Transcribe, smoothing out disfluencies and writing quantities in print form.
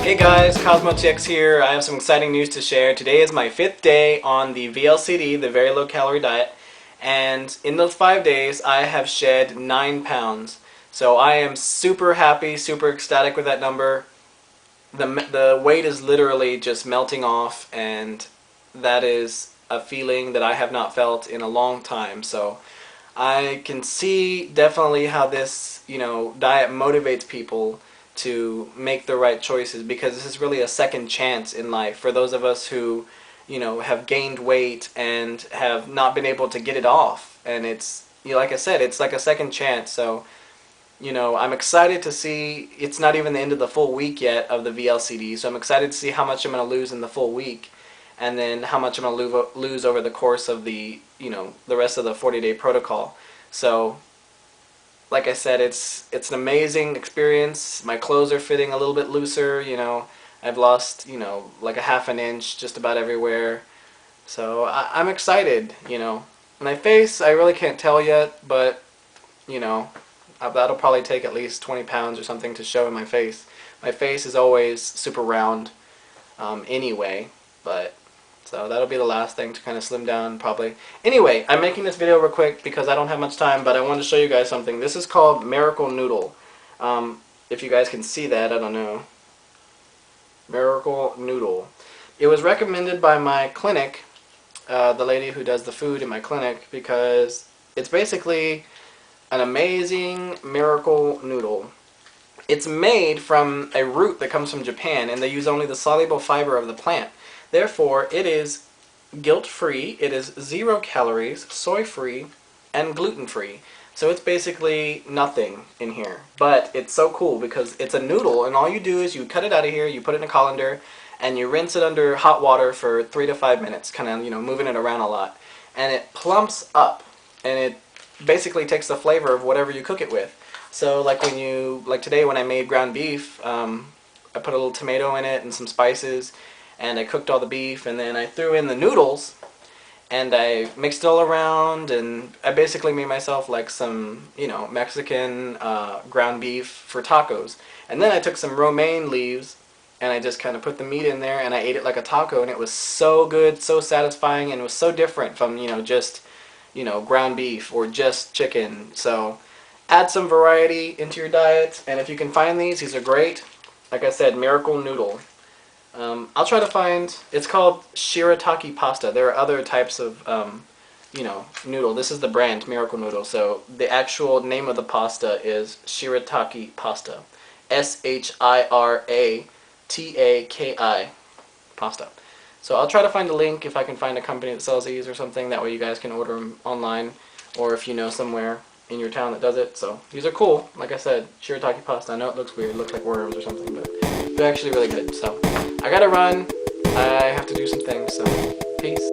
Hey guys, CosmoTX here. I have some exciting news to share. Today is my 5th day on the VLCD, the Very Low Calorie Diet, and in those 5 days I have shed 9 pounds. So I am super happy, super ecstatic with that number. The weight is literally just melting off, and that is a feeling that I have not felt in a long time. So I can see definitely how this, diet motivates people to make the right choices, because this is really a second chance in life for those of us who, have gained weight and have not been able to get it off. And it's, like I said, it's like a second chance. So, I'm excited to see. It's not even the end of the full week yet of the VLCD, so I'm excited to see how much I'm going to lose in the full week, and then how much I'm going to lose over the course of the, the rest of the 40-day protocol. So, like I said, it's an amazing experience. My clothes are fitting a little bit looser, I've lost, like a half an inch just about everywhere. So I'm excited, My face, I really can't tell yet, but, that'll probably take at least 20 pounds or something to show in my face. My face is always super round anyway, but so that'll be the last thing to kind of slim down probably. Anyway, I'm making this video real quick because I don't have much time, but I wanted to show you guys something. This is called Miracle Noodle. If you guys can see that, I don't know. Miracle Noodle. It was recommended by my clinic, the lady who does the food in my clinic, because it's basically an amazing miracle noodle. It's made from a root that comes from Japan, and they use only the soluble fiber of the plant. Therefore, it is guilt-free, it is 0 calories, soy-free, and gluten-free. So it's basically nothing in here. But it's so cool because it's a noodle, and all you do is you cut it out of here, you put it in a colander, and you rinse it under hot water for 3 to 5 minutes, kind of, moving it around a lot. And it plumps up, and it basically takes the flavor of whatever you cook it with. So like today when I made ground beef, I put a little tomato in it and some spices, and I cooked all the beef, and then I threw in the noodles, and I mixed it all around, and I basically made myself like some, Mexican ground beef for tacos. And then I took some romaine leaves, and I just kind of put the meat in there, and I ate it like a taco, and it was so good, so satisfying, and it was so different from, just, ground beef or just chicken. So add some variety into your diet, and if you can find these are great. Like I said, Miracle Noodle. I'll try to find, it's called shirataki pasta. There are other types of, noodle. This is the brand, Miracle Noodle. So the actual name of the pasta is shirataki pasta. S-H-I-R-A-T-A-K-I pasta. So I'll try to find a link if I can find a company that sells these or something. That way you guys can order them online, or if you know somewhere in your town that does it. So these are cool. Like I said, shirataki pasta. I know it looks weird. It looks like worms or something, but they're actually really good. So I gotta run. I have to do some things. So peace.